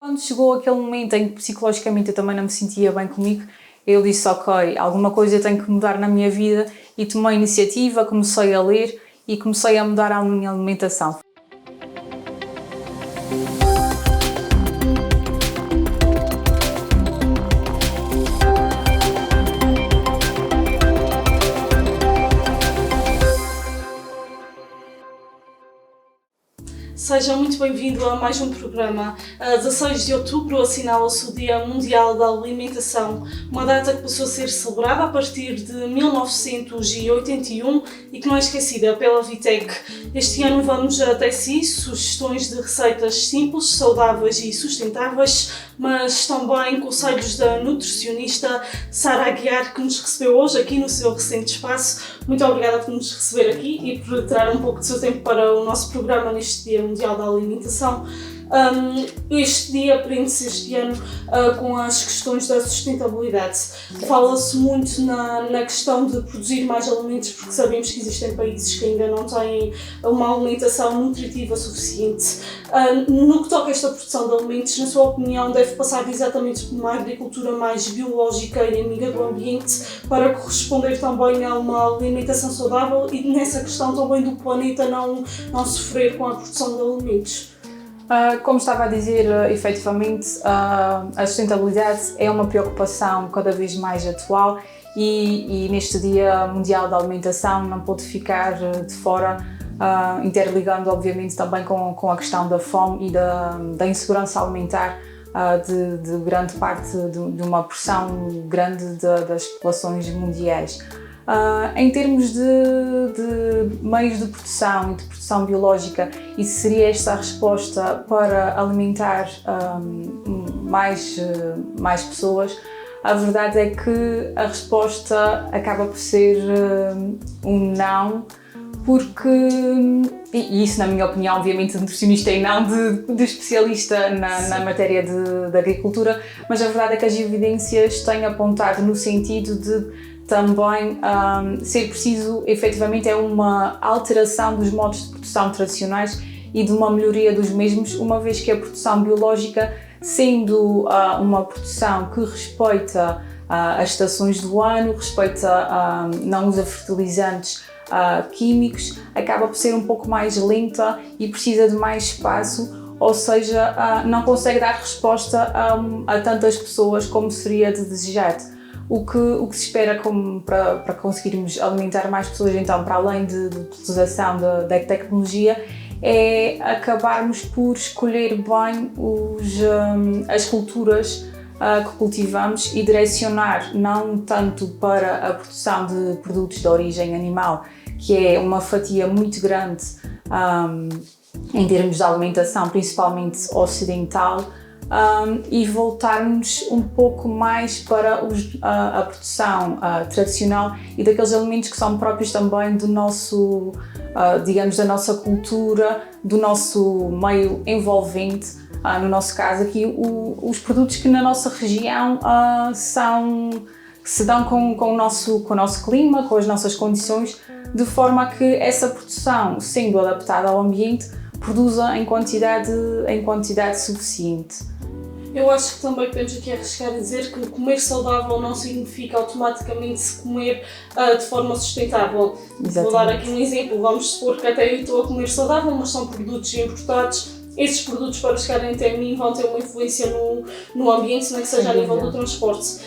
Quando chegou aquele momento em que psicologicamente eu também não me sentia bem comigo, eu disse, ok, alguma coisa eu tenho que mudar na minha vida e tomei a iniciativa, comecei a ler e comecei a mudar a minha alimentação. Seja muito bem-vindo a mais um programa. A 16 de outubro assinala-se o Dia Mundial da Alimentação, uma data que passou a ser celebrada a partir de 1981 e que não é esquecida pela Vitec. Este ano vamos até si sugestões de receitas simples, saudáveis e sustentáveis, mas também conselhos da nutricionista Sara Aguiar, que nos recebeu hoje aqui no seu recente espaço. Muito obrigada por nos receber aqui e por tirar um pouco do seu tempo para o nosso programa neste Dia Mundial da Alimentação. Este dia prende-se este ano com as questões da sustentabilidade. Fala-se muito na questão de produzir mais alimentos, porque sabemos que existem países que ainda não têm uma alimentação nutritiva suficiente. No que toca a esta produção de alimentos, na sua opinião, deve passar exatamente por uma agricultura mais biológica e amiga do ambiente para corresponder também a uma alimentação saudável e nessa questão também do planeta não sofrer com a produção de alimentos? Como estava a dizer, efetivamente, a sustentabilidade é uma preocupação cada vez mais atual e neste Dia Mundial da Alimentação não pode ficar de fora, interligando obviamente também com a questão da fome e da insegurança alimentar de grande parte de uma porção grande das populações mundiais. Em termos de meios de produção e de produção biológica, isso seria esta a resposta para alimentar mais pessoas? A verdade é que a resposta acaba por ser um não, porque, e isso na minha opinião, obviamente de nutricionista e não de especialista na matéria de agricultura, mas a verdade é que as evidências têm apontado no sentido de também ser preciso, efetivamente, é uma alteração dos modos de produção tradicionais e de uma melhoria dos mesmos, uma vez que a produção biológica, sendo uma produção que respeita as estações do ano, respeita, não usa fertilizantes químicos, acaba por ser um pouco mais lenta e precisa de mais espaço, ou seja, não consegue dar resposta a tantas pessoas como seria de desejado. O que se espera para conseguirmos alimentar mais pessoas, então, para além de utilização da tecnologia, é acabarmos por escolher bem as culturas que cultivamos e direcionar não tanto para a produção de produtos de origem animal, que é uma fatia muito grande em termos de alimentação, principalmente ocidental, e voltarmos um pouco mais para a produção tradicional e daqueles alimentos que são próprios também do nosso, digamos, da nossa cultura, do nosso meio envolvente. No nosso caso aqui, os produtos que na nossa região que se dão com o nosso clima, com as nossas condições, de forma a que essa produção, sendo adaptada ao ambiente, produza em quantidade suficiente. Eu acho que também podemos aqui arriscar a dizer que comer saudável não significa automaticamente se comer de forma sustentável. Exatamente. Vou dar aqui um exemplo, vamos supor que até eu estou a comer saudável, mas são produtos importados. Esses produtos, para chegarem até mim, vão ter uma influência no ambiente, nem que seja a nível do transporte.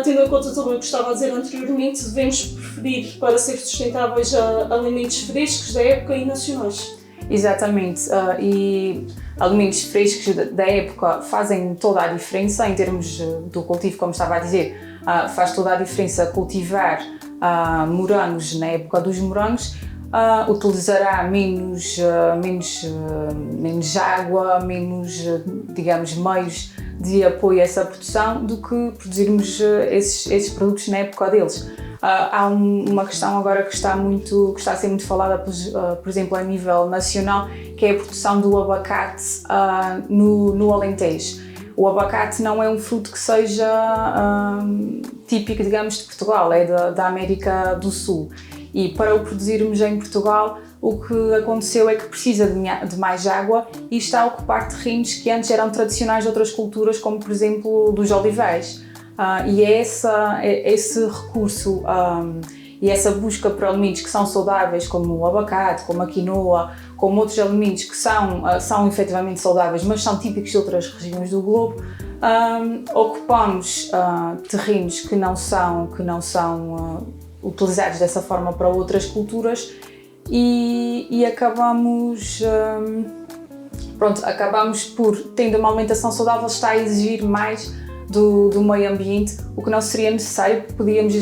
Tendo em conta também o que estava a dizer anteriormente, devemos preferir, para ser sustentáveis, alimentos frescos da época e nacionais. Exatamente, e alimentos frescos da época fazem toda a diferença em termos do cultivo, como estava a dizer, faz toda a diferença cultivar morangos na época dos morangos, utilizará menos água, menos, digamos, meios de apoio a essa produção do que produzirmos esses produtos na época deles. Há uma questão agora que está a ser muito falada, por exemplo, a nível nacional, que é a produção do abacate no Alentejo. O abacate não é um fruto que seja típico, digamos, de Portugal, é da América do Sul. E para o produzirmos em Portugal, o que aconteceu é que precisa de mais água e está a ocupar terrenos que antes eram tradicionais de outras culturas, como por exemplo dos oliveiros. E é esse recurso e essa busca por alimentos que são saudáveis, como o abacate, como a quinoa, como outros alimentos que são efetivamente saudáveis, mas são típicos de outras regiões do globo, ocupamos terrenos que não são utilizados dessa forma para outras culturas e acabamos por, tendo uma alimentação saudável, está a exigir mais do meio ambiente, o que não seria necessário. Podíamos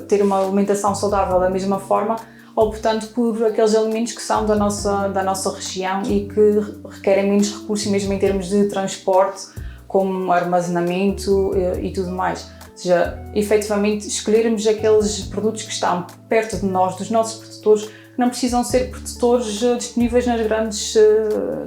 ter uma alimentação saudável da mesma forma, optando por aqueles alimentos que são da nossa região e que requerem menos recursos, mesmo em termos de transporte, como armazenamento e tudo mais. Ou seja, efetivamente escolhermos aqueles produtos que estão perto de nós, dos nossos produtores, que não precisam ser produtores disponíveis nas grandes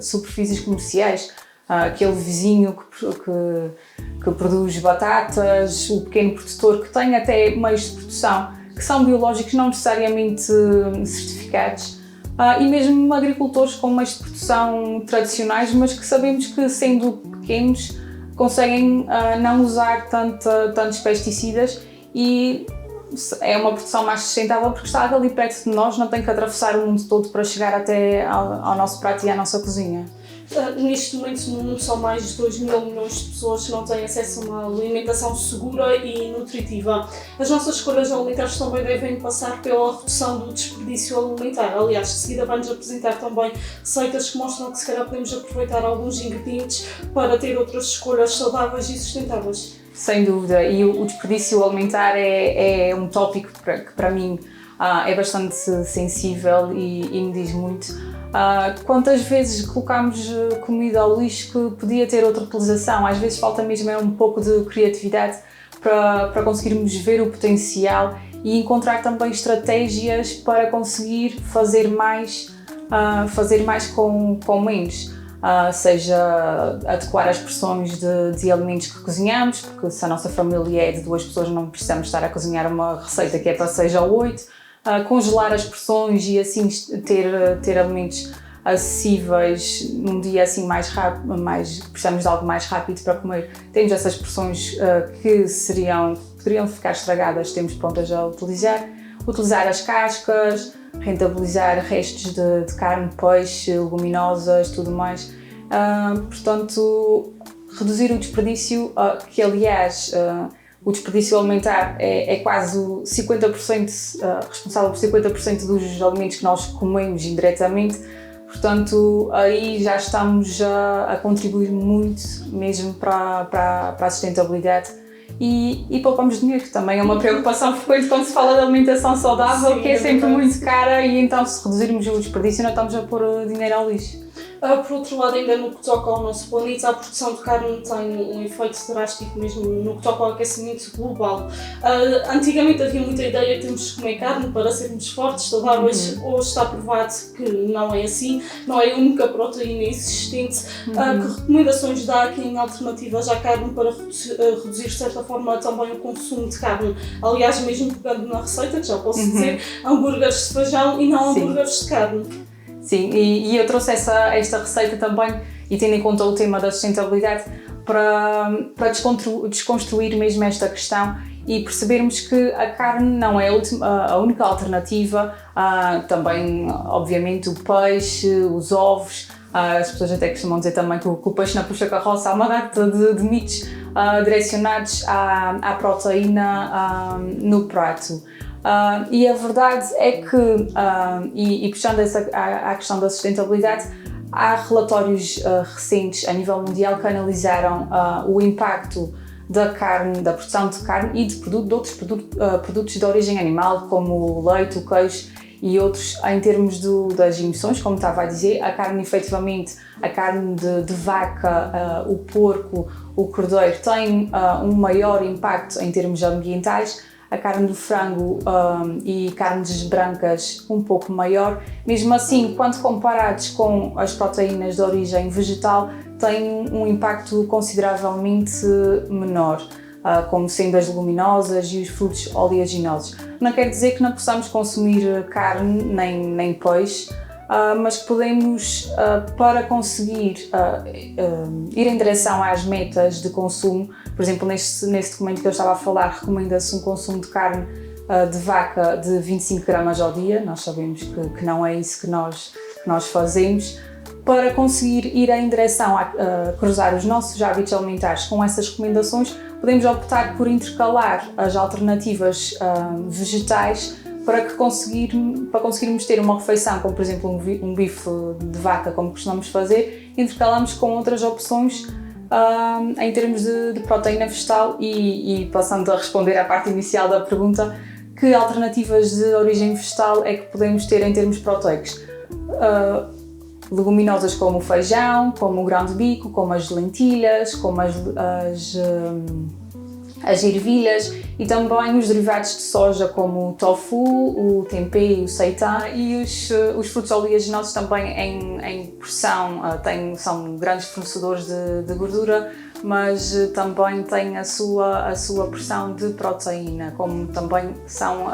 superfícies comerciais. Aquele vizinho que produz batatas, o pequeno produtor que tem até meios de produção que são biológicos, não necessariamente certificados, e mesmo agricultores com meios de produção tradicionais, mas que sabemos que, sendo pequenos, conseguem não usar tantos pesticidas e é uma produção mais sustentável porque está ali perto de nós, não tem que atravessar o mundo todo para chegar até ao nosso prato e à nossa cozinha. Neste momento não são mais de 2 mil milhões de pessoas que não têm acesso a uma alimentação segura e nutritiva. As nossas escolhas alimentares também devem passar pela redução do desperdício alimentar. Aliás, de seguida vai-nos apresentar também receitas que mostram que se calhar podemos aproveitar alguns ingredientes para ter outras escolhas saudáveis e sustentáveis. Sem dúvida, e o desperdício alimentar é um tópico que para mim é bastante sensível e me diz muito. Quantas vezes colocamos comida ao lixo que podia ter outra utilização? Às vezes falta mesmo um pouco de criatividade para conseguirmos ver o potencial e encontrar também estratégias para conseguir fazer mais com menos. Seja adequar as porções de alimentos que cozinhamos, porque se a nossa família é de 2 pessoas não precisamos estar a cozinhar uma receita que é para 6 ou 8. Congelar as porções e assim ter alimentos acessíveis num dia assim mais rápido, precisamos de algo mais rápido para comer. Temos essas porções que poderiam ficar estragadas, temos prontas a utilizar as cascas, rentabilizar restos de carne, peixe, leguminosas, tudo mais. Portanto, reduzir o desperdício, que aliás o desperdício alimentar é quase 50%, responsável por 50% dos alimentos que nós comemos indiretamente. Portanto, aí já estamos a contribuir muito mesmo para a sustentabilidade e poupamos dinheiro, que também é uma preocupação frequente quando se fala de alimentação saudável. Sim, que é sempre muito cara e então se reduzirmos o desperdício não estamos a pôr dinheiro ao lixo. Por outro lado, ainda no que toca ao nosso planeta, a produção de carne tem um efeito drástico mesmo no que toca ao aquecimento global. Antigamente havia muita ideia que temos de comer carne para sermos fortes, saudáveis. Hoje está provado que não é assim, não é a única proteína existente. Que recomendações dá aqui em alternativas à carne para reduzir de certa forma também o consumo de carne? Aliás, mesmo pegando na receita, que já posso dizer, hambúrgueres de feijão e não hambúrgueres de carne. Sim, e eu trouxe esta receita também, e tendo em conta o tema da sustentabilidade, para desconstruir mesmo esta questão e percebermos que a carne não é a única alternativa. Também, obviamente, o peixe, os ovos. As pessoas até costumam dizer também que o peixe não puxa carroça. Há uma data de mitos direcionados à proteína no prato. E a verdade é que, e puxando à questão da sustentabilidade, há relatórios recentes a nível mundial que analisaram o impacto da carne, da produção de carne e de outros produtos de origem animal, como o leite, o queijo e outros, em termos das emissões, como estava a dizer. A carne, efetivamente, a carne de vaca, o porco, o cordeiro, tem um maior impacto em termos ambientais. A carne do frango e carnes brancas um pouco maior. Mesmo assim, quando comparados com as proteínas de origem vegetal, tem um impacto consideravelmente menor, como sendo as leguminosas e os frutos oleaginosos. Não quer dizer que não possamos consumir carne nem peixe, mas que podemos, para conseguir ir em direção às metas de consumo, por exemplo, nesse documento que eu estava a falar, recomenda-se um consumo de carne de vaca de 25 gramas ao dia. Nós sabemos que não é isso que nós fazemos. Para conseguir ir em direção a cruzar os nossos hábitos alimentares com essas recomendações, podemos optar por intercalar as alternativas vegetais para conseguirmos ter uma refeição, como por exemplo um bife de vaca, como costumamos fazer, intercalamos com outras opções em termos de proteína vegetal e passando a responder à parte inicial da pergunta, que alternativas de origem vegetal é que podemos ter em termos proteicos? Leguminosas como o feijão, como o grão de bico, como as lentilhas, como as ervilhas e também os derivados de soja como o tofu, o tempeh, o seitan e os frutos oleaginosos também em porção são grandes fornecedores de gordura, mas também têm a sua porção de proteína, como também são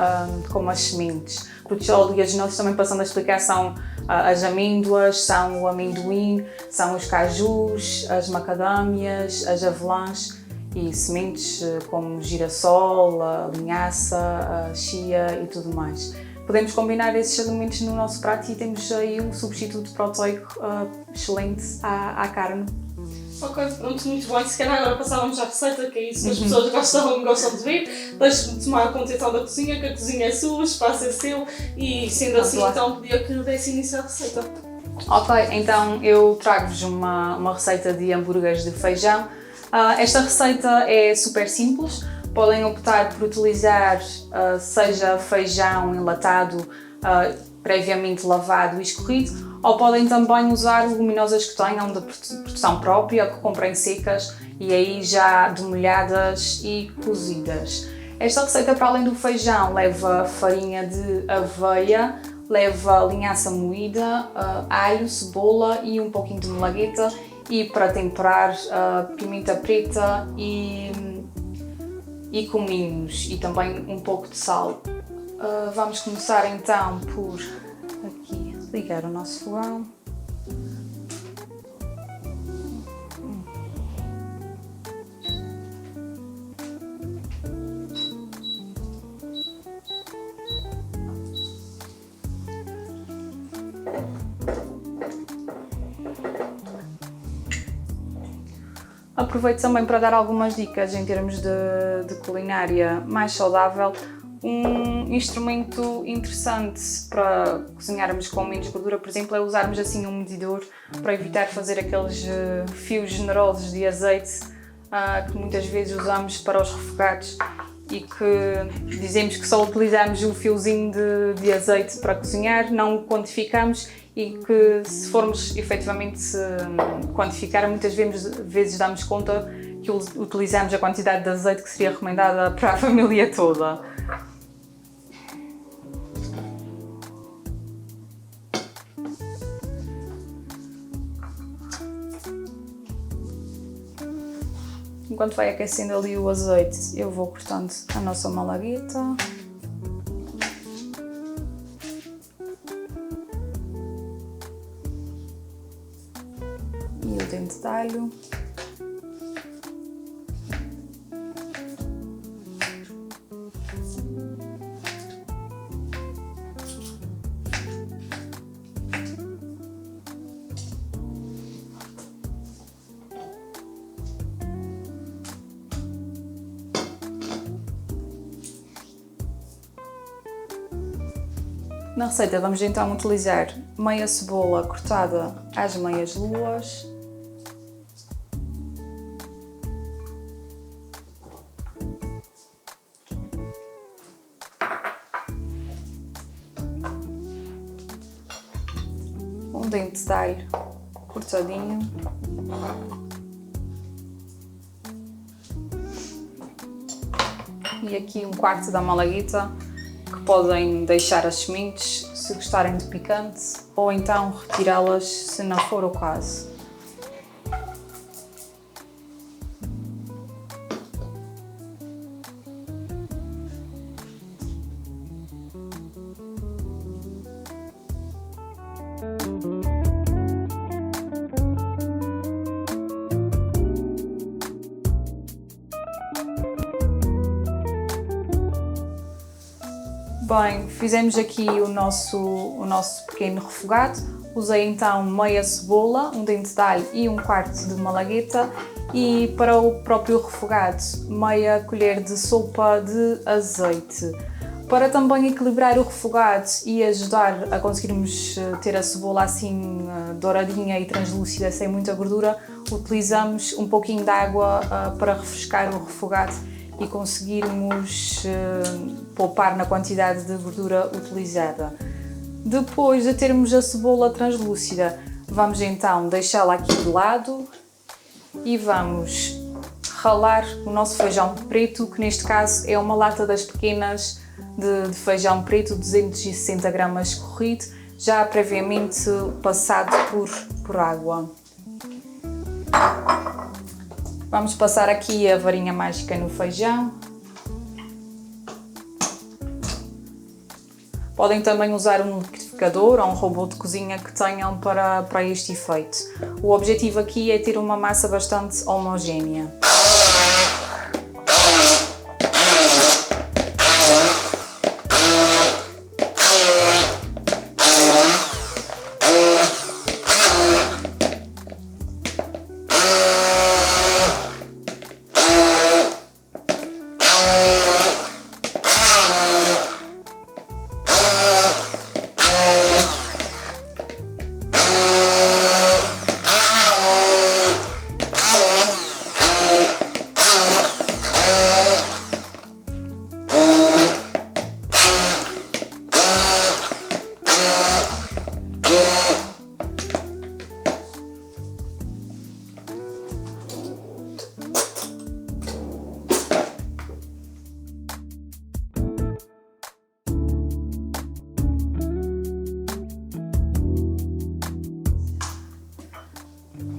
como as sementes. Frutos oleaginosos, também passando a explicar, são as amêndoas, são o amendoim, são os cajus, as macadâmias, as avelãs e sementes como girassol, a linhaça, a chia e tudo mais. Podemos combinar esses alimentos no nosso prato e temos aí um substituto proteico excelente à carne. Ok, pronto, muito bem. Se calhar agora passávamos à receita, que é isso que as pessoas gostam de ver. Deixe-me tomar conta então da cozinha, que a cozinha é sua, o espaço é seu e sendo assim, então pedia que desse início à receita. Ok, então eu trago-vos uma receita de hambúrgueres de feijão. Esta receita é super simples, podem optar por utilizar seja feijão enlatado, previamente lavado e escorrido, ou podem também usar leguminosas que tenham de produção própria, que comprem secas e aí já demolhadas e cozidas. Esta receita, para além do feijão, leva farinha de aveia, leva linhaça moída, alho, cebola e um pouquinho de malagueta e para temperar pimenta preta e cominhos e também um pouco de sal. Vamos começar então por aqui ligar o nosso fogão. Aproveito também para dar algumas dicas em termos de culinária mais saudável. Um instrumento interessante para cozinharmos com menos gordura, por exemplo, é usarmos assim um medidor para evitar fazer aqueles fios generosos de azeite que muitas vezes usamos para os refogados e que dizemos que só utilizamos um fiozinho de azeite para cozinhar, não o quantificamos e que se formos efetivamente quantificar, muitas vezes damos conta que utilizamos a quantidade de azeite que seria recomendada para a família toda. Enquanto vai aquecendo ali o azeite, eu vou cortando a nossa malagueta. E o dente de alho. Na receita vamos então utilizar meia cebola cortada às meias luas, um dente de alho cortadinho, e aqui um quarto da malagueta, que podem deixar as sementes se gostarem de picante ou então retirá-las se não for o caso. Bem, fizemos aqui o nosso pequeno refogado. Usei então meia cebola, um dente de alho e um quarto de malagueta. E para o próprio refogado, meia colher de sopa de azeite. Para também equilibrar o refogado e ajudar a conseguirmos ter a cebola assim douradinha e translúcida, sem muita gordura, utilizamos um pouquinho de água para refrescar o refogado e conseguirmos poupar na quantidade de gordura utilizada. Depois de termos a cebola translúcida, vamos então deixá-la aqui de lado e vamos ralar o nosso feijão preto, que neste caso é uma lata das pequenas de feijão preto, 260 gramas corrido, já previamente passado por água. Vamos passar aqui a varinha mágica no feijão. Podem também usar um liquidificador ou um robô de cozinha que tenham para este efeito. O objetivo aqui é ter uma massa bastante homogénea.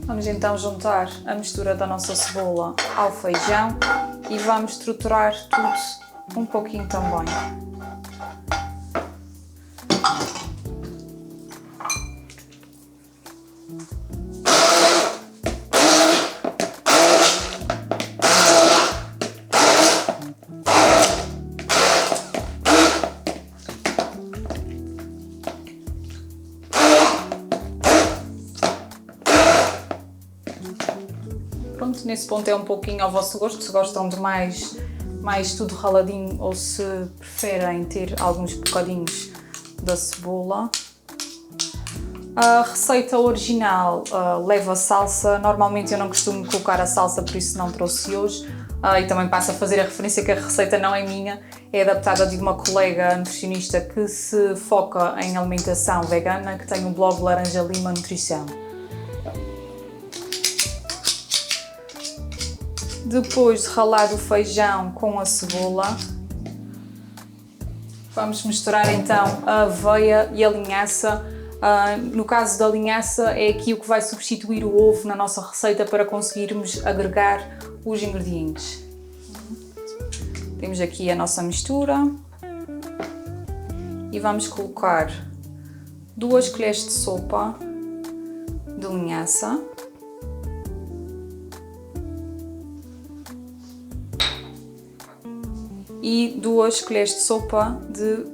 Vamos então juntar a mistura da nossa cebola ao feijão e vamos estruturar tudo um pouquinho também. Pronto, nesse ponto é um pouquinho ao vosso gosto, se gostam de mais tudo raladinho ou se preferem ter alguns bocadinhos da cebola. A receita original leva salsa, normalmente eu não costumo colocar a salsa, por isso não trouxe hoje. E também passo a fazer a referência que a receita não é minha, é adaptada de uma colega nutricionista que se foca em alimentação vegana, que tem o blog Laranja Lima Nutrição. Depois de ralar o feijão com a cebola, vamos misturar então a aveia e a linhaça. No caso da linhaça é aqui o que vai substituir o ovo na nossa receita para conseguirmos agregar os ingredientes. Temos aqui a nossa mistura e vamos colocar 2 colheres de sopa de linhaça. E 2 colheres de sopa de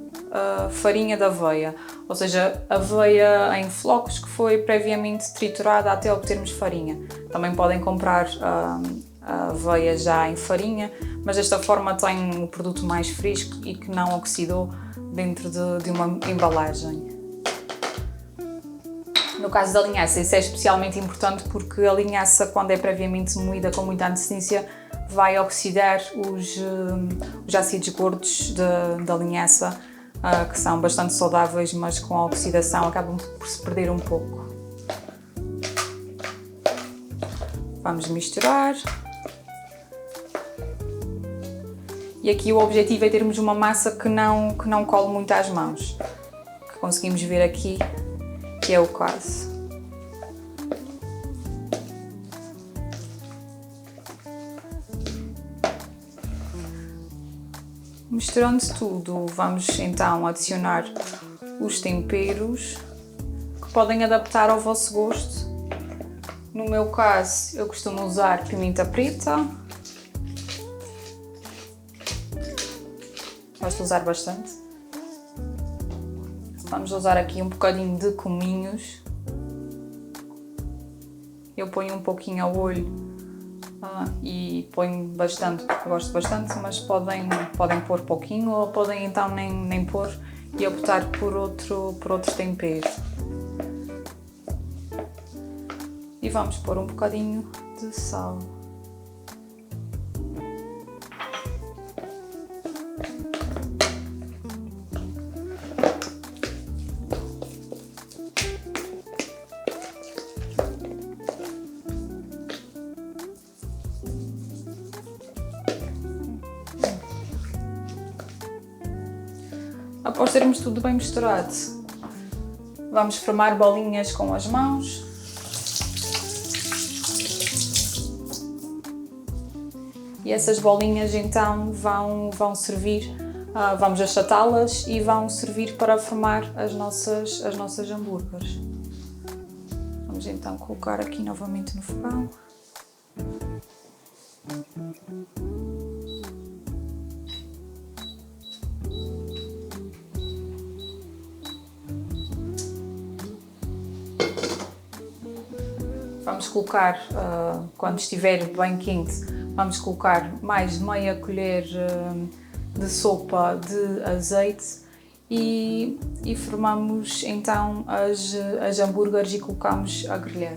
farinha de aveia, ou seja, aveia em flocos que foi previamente triturada até obtermos farinha. Também podem comprar a aveia já em farinha, mas desta forma tem um produto mais fresco e que não oxidou dentro de uma embalagem. No caso da linhaça, isso é especialmente importante porque a linhaça, quando é previamente moída com muita antecedência, vai oxidar os ácidos gordos da linhaça, que são bastante saudáveis, mas com a oxidação acabam por se perder um pouco. Vamos misturar. E aqui o objetivo é termos uma massa que não cole muito às mãos, que conseguimos ver aqui que é o caso. Misturando tudo, vamos então adicionar os temperos. podem adaptar ao vosso gosto. No meu caso, eu costumo usar pimenta preta. Gosto de usar bastante. Vamos usar aqui um bocadinho de cominhos. Eu ponho um pouquinho ao olho e ponho bastante, porque gosto bastante, mas podem pôr pouquinho ou podem então nem pôr e optar por outro tempero. E vamos pôr um bocadinho de sal. Após termos tudo bem misturado, vamos formar bolinhas com as mãos. E essas bolinhas então vão servir, vamos achatá-las e vão servir para formar as nossas hambúrgueres. Vamos então colocar aqui novamente no fogão. Vamos colocar, quando estiver bem quente, vamos colocar mais meia colher de sopa de azeite e formamos então as hambúrgueres e colocamos a grelhar.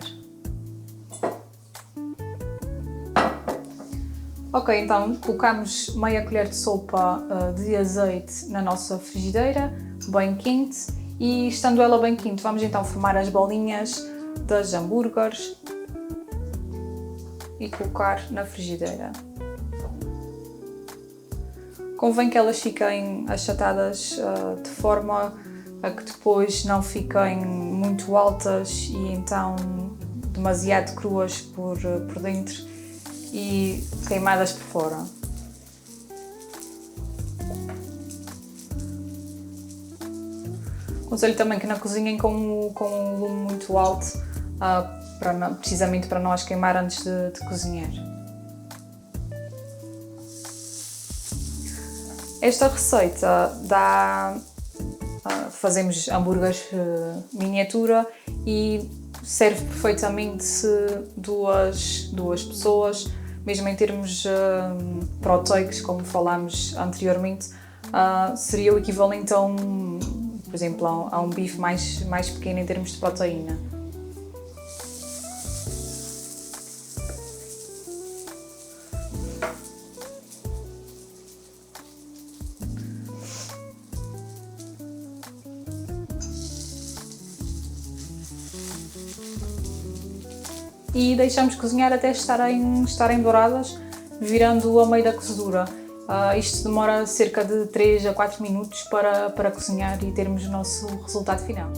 Ok, então colocamos meia colher de sopa de azeite na nossa frigideira, bem quente, e estando ela bem quente, vamos então formar as bolinhas das hambúrgueres e colocar na frigideira. Convém que elas fiquem achatadas de forma a que depois não fiquem muito altas e então demasiado cruas por dentro e queimadas por fora. Aconselho também que não cozinhem com um lume muito alto, precisamente para não as queimar antes de cozinhar. Esta receita fazemos hambúrgueres miniatura e serve perfeitamente duas pessoas, mesmo em termos proteicos, como falámos anteriormente, seria o equivalente a por exemplo, a um bife mais pequeno em termos de proteína. E deixamos cozinhar até estarem douradas, virando a meio da cozedura. Isto demora cerca de 3 a 4 minutos para cozinhar e termos o nosso resultado final.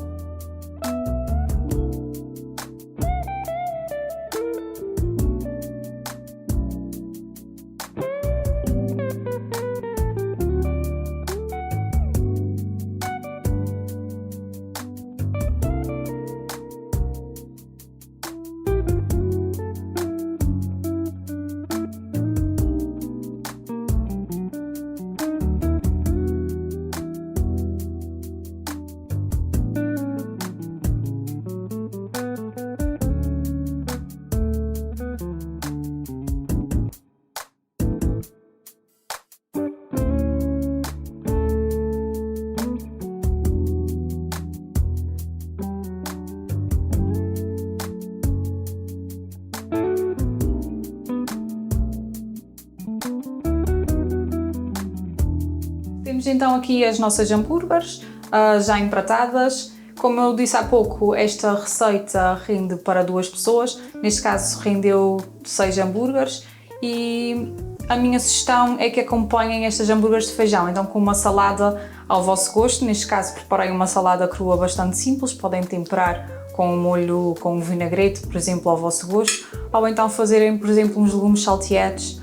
Temos então aqui as nossas hambúrgueres já empratadas. Como eu disse há pouco, esta receita rende para 2 pessoas, neste caso rendeu 6 hambúrgueres e a minha sugestão é que acompanhem estas hambúrgueres de feijão, então com uma salada ao vosso gosto. Neste caso preparei uma salada crua bastante simples, podem temperar com um molho com um vinagrete, por exemplo, ao vosso gosto, ou então fazerem, por exemplo, uns legumes salteados,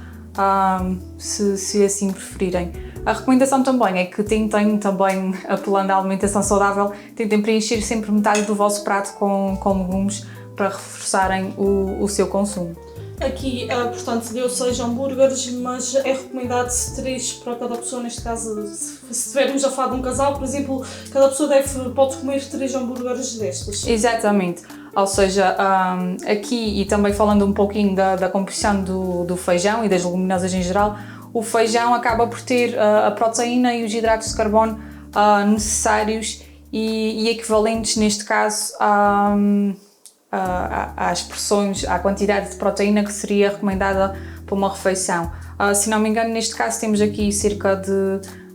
se assim preferirem. A recomendação também é que tentem também, apelando à alimentação saudável, tentem preencher sempre metade do vosso prato com legumes para reforçarem o seu consumo. Aqui, portanto, deu 6 hambúrgueres, mas é recomendado 3 para cada pessoa. Neste caso, se estivermos a falar de um casal, por exemplo, cada pessoa pode comer 3 hambúrgueres destes. Exatamente. Ou seja, aqui, e também falando um pouquinho da composição do feijão e das leguminosas em geral, o feijão acaba por ter a proteína e os hidratos de carbono necessários e equivalentes, neste caso, às porções, à quantidade de proteína que seria recomendada para uma refeição. Se não me engano, neste caso temos aqui cerca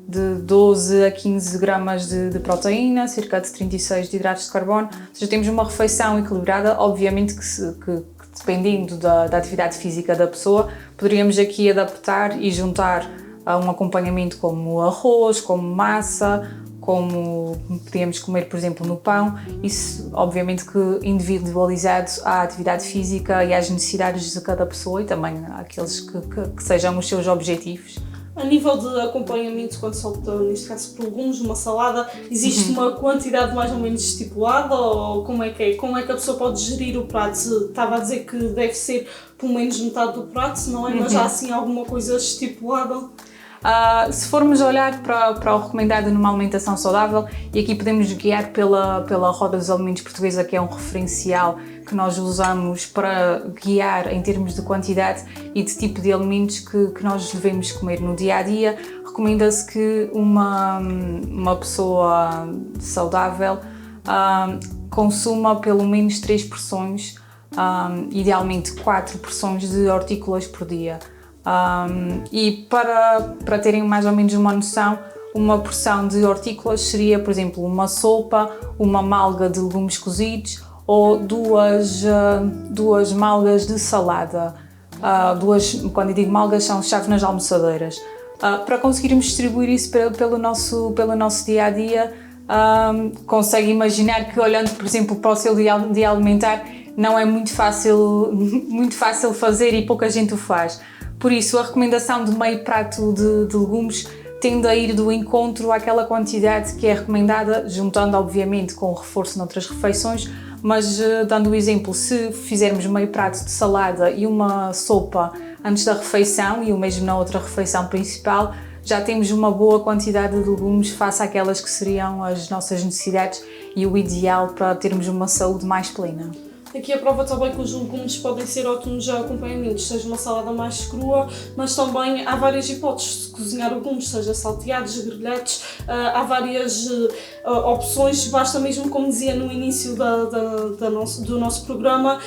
de 12 a 15 gramas de proteína, cerca de 36 de hidratos de carbono, ou seja, temos uma refeição equilibrada. Obviamente que dependendo da atividade física da pessoa, poderíamos aqui adaptar e juntar um acompanhamento como arroz, como massa, como podíamos comer, por exemplo, no pão. Isso, obviamente, que individualizado à atividade física e às necessidades de cada pessoa e também àqueles que sejam os seus objetivos. A nível de acompanhamento, quando se opta, neste caso, por legumes, uma salada, existe uma quantidade mais ou menos estipulada ou como é que é? Como é que a pessoa pode gerir o prato? Estava a dizer que deve ser pelo menos metade do prato, não é? Mas há assim alguma coisa estipulada? Se formos olhar para o recomendado numa alimentação saudável, e aqui podemos guiar pela Roda dos Alimentos Portuguesa, que é um referencial que nós usamos para guiar em termos de quantidade e de tipo de alimentos que nós devemos comer no dia-a-dia, recomenda-se que uma pessoa saudável consuma pelo menos 3 porções, idealmente 4 porções de hortícolas por dia. E para terem mais ou menos uma noção, uma porção de hortícolas seria, por exemplo, uma sopa, uma malga de legumes cozidos ou duas malgas de salada. Quando eu digo malgas, são chávenas almoçadeiras. Para conseguirmos distribuir isso pelo nosso dia-a-dia, consegue imaginar que, olhando, por exemplo, para o seu dia alimentar, não é muito fácil fazer e pouca gente o faz. Por isso, a recomendação de meio prato de legumes tende a ir do encontro àquela quantidade que é recomendada, juntando obviamente com o reforço noutras refeições, mas dando o exemplo, se fizermos meio prato de salada e uma sopa antes da refeição e o mesmo na outra refeição principal, já temos uma boa quantidade de legumes face àquelas que seriam as nossas necessidades e o ideal para termos uma saúde mais plena. Aqui a prova também que os legumes podem ser ótimos acompanhamentos, seja uma salada mais crua, mas também há várias hipóteses de cozinhar legumes, seja salteados, grelhados, há várias opções, basta mesmo, como dizia no início do nosso programa,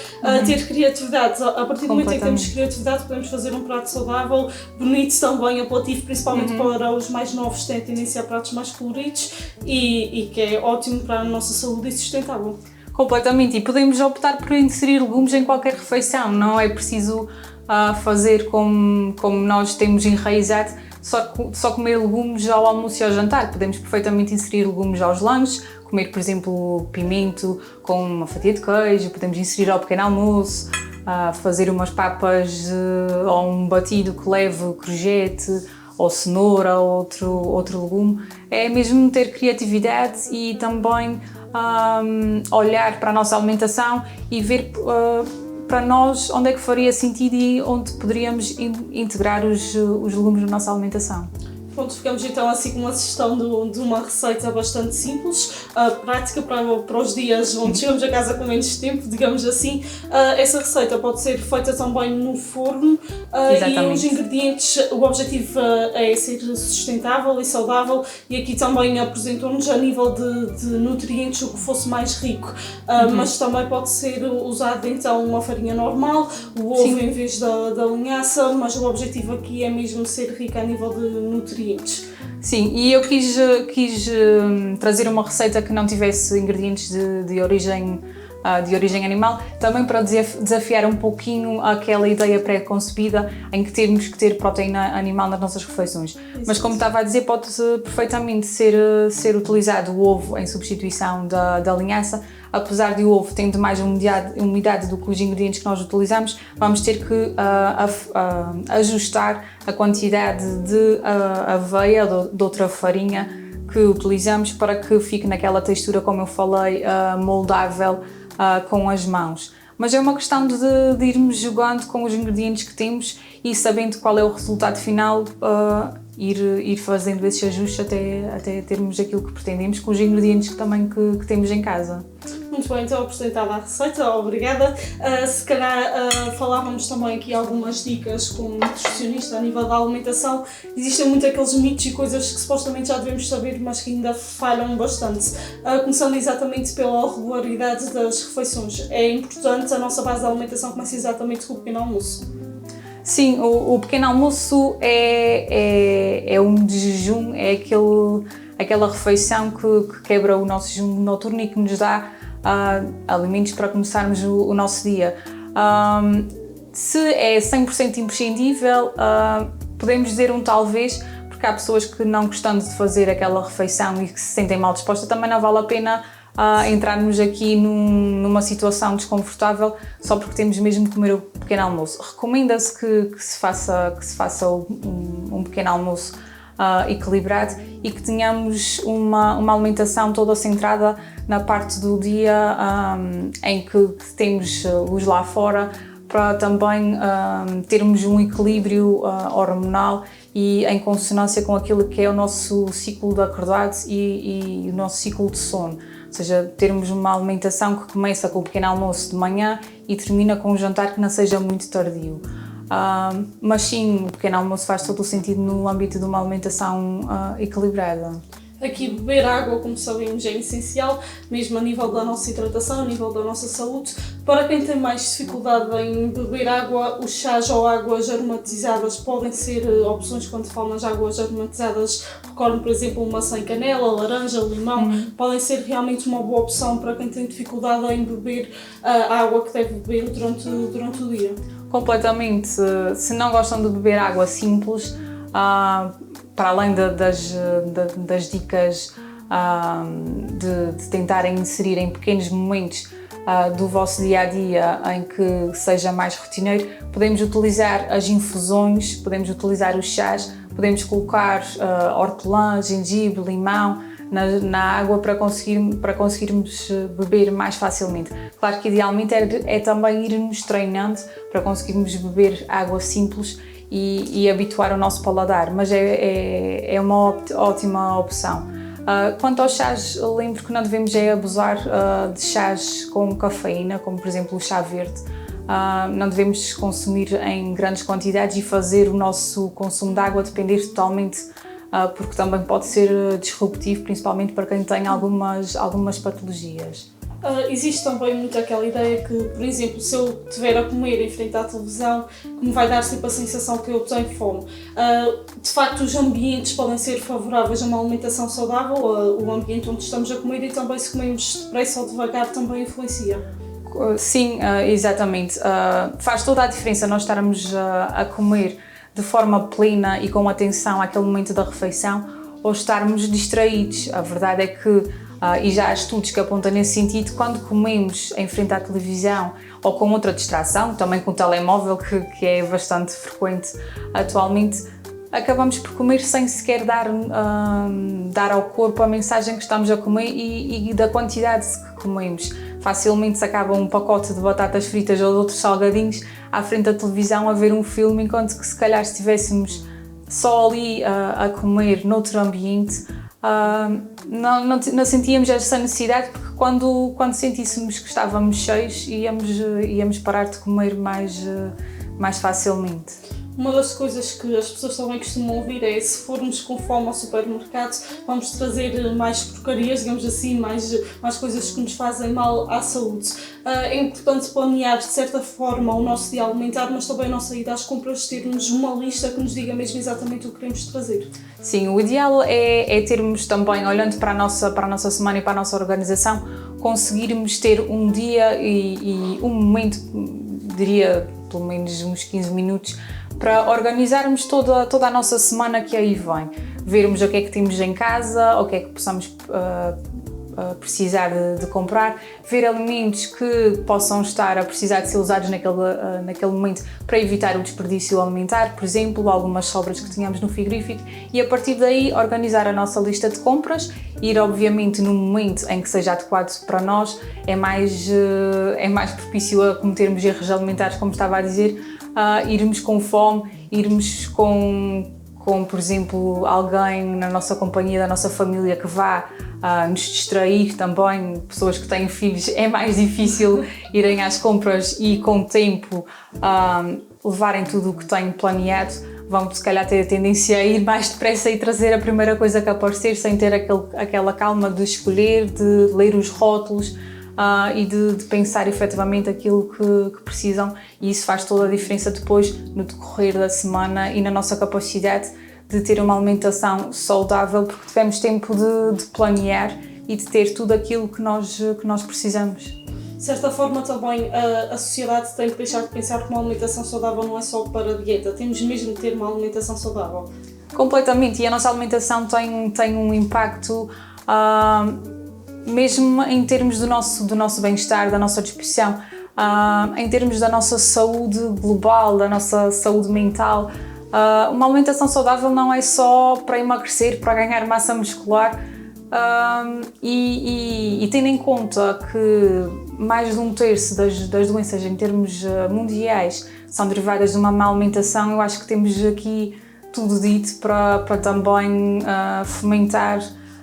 ter criatividade. A partir do momento em que temos criatividade, podemos fazer um prato saudável, bonito também, apelativo, principalmente para os mais novos, que têm tendência a pratos mais coloridos e que é ótimo para a nossa saúde e sustentável. Completamente, e podemos optar por inserir legumes em qualquer refeição, não é preciso fazer como nós temos enraizado, só comer legumes ao almoço e ao jantar. Podemos perfeitamente inserir legumes aos lanches, comer, por exemplo, pimento com uma fatia de queijo, podemos inserir ao pequeno almoço, fazer umas papas ou um batido que leve courgette ou cenoura ou outro legume. É mesmo ter criatividade e também olhar para a nossa alimentação e ver para nós onde é que faria sentido e onde poderíamos integrar os legumes na nossa alimentação. Pronto, ficamos então assim com uma sugestão de uma receita bastante simples, prática para os dias onde chegamos a casa com menos tempo, digamos assim. Essa receita pode ser feita também no forno e os ingredientes, o objetivo é ser sustentável e saudável, e aqui também apresentou-nos a nível de nutrientes o que fosse mais rico, mas também pode ser usado então uma farinha normal, o ovo em vez da linhaça, mas o objetivo aqui é mesmo ser rico a nível de nutrientes. Sim, e eu quis trazer uma receita que não tivesse ingredientes de origem animal, também para desafiar um pouquinho aquela ideia pré-concebida em que temos que ter proteína animal nas nossas refeições. Exato. Mas como estava a dizer, pode perfeitamente ser utilizado o ovo em substituição da linhaça. apesar de o ovo tendo mais umidade do que os ingredientes que nós utilizamos, vamos ter que ajustar a quantidade de aveia ou de outra farinha que utilizamos para que fique naquela textura, como eu falei, moldável com as mãos. Mas é uma questão de irmos jogando com os ingredientes que temos e sabendo qual é o resultado final, ir fazendo esses ajustes até termos aquilo que pretendemos com os ingredientes que temos em casa. Muito bem, então apresentada a receita, obrigada. Se calhar falávamos também aqui algumas dicas como nutricionista a nível da alimentação. Existem muito aqueles mitos e coisas que supostamente já devemos saber, mas que ainda falham bastante. Começando exatamente pela regularidade das refeições. É importante, a nossa base de alimentação começa exatamente com o pequeno almoço. Sim, o pequeno almoço é um de jejum, é aquela refeição que quebra o nosso jejum noturno e que nos dá alimentos para começarmos o nosso dia. Se é 100% imprescindível, podemos dizer um talvez, porque há pessoas que não gostando de fazer aquela refeição e que se sentem mal dispostas, também não vale a pena entrarmos aqui numa situação desconfortável só porque temos mesmo de comer o pequeno almoço. Recomenda-se que se faça um pequeno almoço equilibrado e que tenhamos uma alimentação toda centrada na parte do dia em que temos luz lá fora, para também termos um equilíbrio hormonal e em consonância com aquilo que é o nosso ciclo de acordados e o nosso ciclo de sono. Ou seja, termos uma alimentação que começa com o pequeno almoço de manhã e termina com um jantar que não seja muito tardio. Mas sim, o pequeno almoço faz todo o sentido no âmbito de uma alimentação equilibrada. Aqui beber água, como sabemos, é essencial, mesmo a nível da nossa hidratação, a nível da nossa saúde. Para quem tem mais dificuldade em beber água, os chás ou águas aromatizadas podem ser opções. Quando falamos de águas aromatizadas, recordo, por exemplo, uma sem canela, laranja, limão, podem ser realmente uma boa opção para quem tem dificuldade em beber a água que deve beber durante o dia. Completamente. Se não gostam de beber água simples, para além das dicas de tentarem inserir em pequenos momentos do vosso dia-a-dia em que seja mais rotineiro, podemos utilizar as infusões, podemos utilizar os chás, podemos colocar hortelã, gengibre, limão na água para conseguirmos beber mais facilmente. Claro que idealmente é também irmos treinando para conseguirmos beber água simples e habituar o nosso paladar, mas é uma ótima opção. Quanto aos chás, lembro que não devemos abusar de chás com cafeína, como por exemplo o chá verde. Não devemos consumir em grandes quantidades e fazer o nosso consumo de água depender totalmente, porque também pode ser disruptivo, principalmente para quem tem algumas patologias. Existe também muito aquela ideia que, por exemplo, se eu estiver a comer em frente à televisão, que me vai dar sempre a sensação que eu tenho fome. De facto, os ambientes podem ser favoráveis a uma alimentação saudável, o ambiente onde estamos a comer, e também se comemos depressa ou devagar também influencia. Sim, exatamente. Faz toda a diferença nós estarmos a comer de forma plena e com atenção àquele momento da refeição ou estarmos distraídos. A verdade é que e já há estudos que apontam nesse sentido, quando comemos em frente à televisão ou com outra distração, também com o telemóvel, que é bastante frequente atualmente, acabamos por comer sem sequer dar ao corpo a mensagem que estamos a comer e da quantidade que comemos. Facilmente se acaba um pacote de batatas fritas ou de outros salgadinhos à frente da televisão a ver um filme, enquanto que se calhar se estivéssemos só ali a comer noutro ambiente, não sentíamos essa necessidade, porque quando sentíssemos que estávamos cheios íamos parar de comer mais facilmente. Uma das coisas que as pessoas também costumam ouvir é: se formos com fome ao supermercado, vamos trazer mais porcarias, digamos assim, mais coisas que nos fazem mal à saúde. É importante planear de certa forma o nosso dia alimentar, mas também a nossa ida às compras, termos uma lista que nos diga mesmo exatamente o que queremos trazer. Sim, o ideal é termos também, olhando para a nossa semana e para a nossa organização, conseguirmos ter um dia e um momento, diria pelo menos uns 15 minutos, para organizarmos toda a nossa semana que aí vem. Vermos o que é que temos em casa, o que é que possamos precisar de comprar, ver alimentos que possam estar a precisar de ser usados naquele momento para evitar o desperdício alimentar, por exemplo, algumas sobras que tínhamos no frigorífico, e a partir daí organizar a nossa lista de compras, ir obviamente no momento em que seja adequado para nós, é mais propício a cometermos erros alimentares, como estava a dizer, irmos com fome, irmos com, por exemplo, alguém na nossa companhia, da nossa família que vá nos distrair também. Pessoas que têm filhos, é mais difícil irem às compras e com o tempo levarem tudo o que têm planeado. Vão se calhar ter a tendência a ir mais depressa e trazer a primeira coisa que aparecer sem ter aquela calma de escolher, de ler os rótulos e de pensar efetivamente aquilo que precisam, e isso faz toda a diferença depois no decorrer da semana e na nossa capacidade de ter uma alimentação saudável, porque tivemos tempo de planear e de ter tudo aquilo que nós precisamos. De certa forma também a sociedade tem que deixar de pensar que uma alimentação saudável não é só para a dieta, temos mesmo de ter uma alimentação saudável. Completamente, e a nossa alimentação tem um impacto mesmo em termos do nosso bem-estar, da nossa disposição, em termos da nossa saúde global, da nossa saúde mental. Uma alimentação saudável não é só para emagrecer, para ganhar massa muscular, e tendo em conta que mais de 1/3 das doenças em termos mundiais são derivadas de uma má alimentação, eu acho que temos aqui tudo dito para também fomentar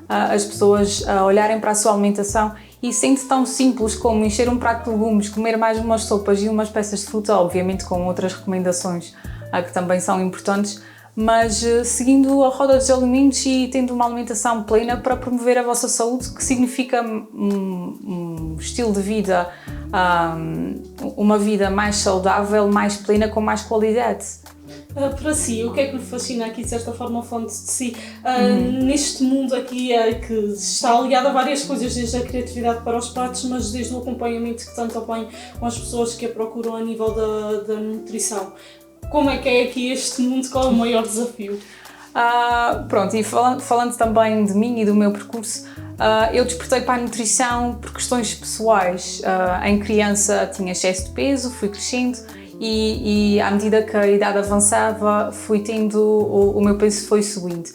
as pessoas a olharem para a sua alimentação, e sendo tão simples como encher um prato de legumes, comer mais umas sopas e umas peças de fruta, obviamente com outras recomendações que também são importantes, mas seguindo a roda dos alimentos e tendo uma alimentação plena para promover a vossa saúde, que significa um estilo de vida, uma vida mais saudável, mais plena, com mais qualidade. Para si, o que é que lhe fascina aqui, de certa forma, falando de si, neste mundo aqui que está ligado a várias coisas, desde a criatividade para os pratos, mas desde o acompanhamento que tanto bem com as pessoas que a procuram a nível da nutrição? Como é que é aqui este mundo? Qual é o maior desafio? Pronto, e falando também de mim e do meu percurso, eu despertei para a nutrição por questões pessoais. Em criança tinha excesso de peso, fui crescendo, e à medida que a idade avançava, fui tendo, o meu peso foi subindo.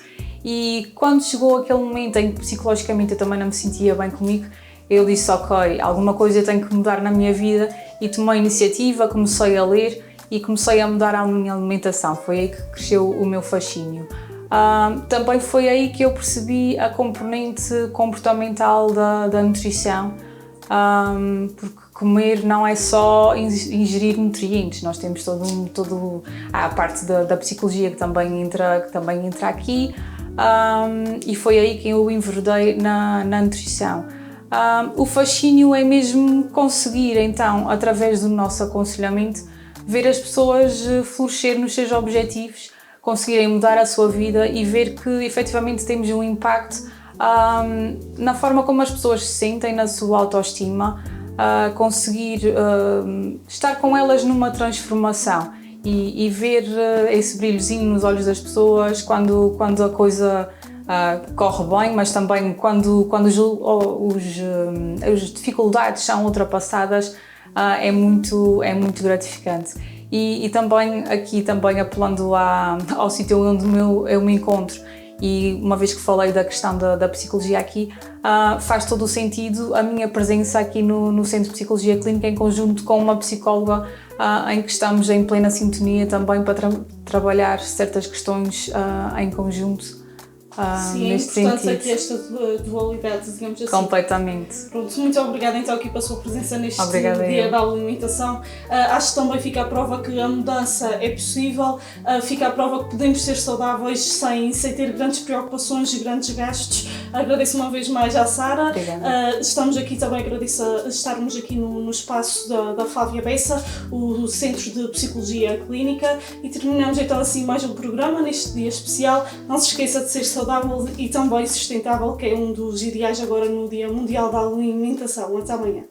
E quando chegou aquele momento em que psicologicamente eu também não me sentia bem comigo, eu disse, ok, alguma coisa tem que mudar na minha vida, e tomei a iniciativa, comecei a ler e comecei a mudar a minha alimentação. Foi aí que cresceu o meu fascínio. Também foi aí que eu percebi a componente comportamental da nutrição, porque comer não é só ingerir nutrientes, nós temos a parte da psicologia que também entra aqui, e foi aí que eu enverdei na nutrição. O fascínio é mesmo conseguir, então, através do nosso aconselhamento, ver as pessoas florescer nos seus objetivos, conseguirem mudar a sua vida e ver que efetivamente temos um impacto na forma como as pessoas se sentem, na sua autoestima, conseguir estar com elas numa transformação e ver esse brilhozinho nos olhos das pessoas quando a coisa corre bem, mas também quando as dificuldades são ultrapassadas, é muito gratificante. E também aqui apelando ao sítio onde eu me encontro, e uma vez que falei da questão da psicologia aqui, faz todo o sentido a minha presença aqui no Centro de Psicologia Clínica, em conjunto com uma psicóloga, em que estamos em plena sintonia também para trabalhar certas questões em conjunto. Sim, é importante aqui esta dualidade, digamos assim. Completamente. Pronto, muito obrigada então aqui pela sua presença neste Dia da Alimentação. Acho que também fica a prova que a mudança é possível, fica a prova que podemos ser saudáveis sem ter grandes preocupações e grandes gastos. Agradeço uma vez mais à Sara. Estamos aqui também, agradeço estarmos aqui no espaço da Flávia Bessa, o Centro de Psicologia Clínica, e terminamos então assim mais um programa neste dia especial. Não se esqueça de ser saudável e também sustentável, que é um dos ideais agora no Dia Mundial da Alimentação. Até amanhã.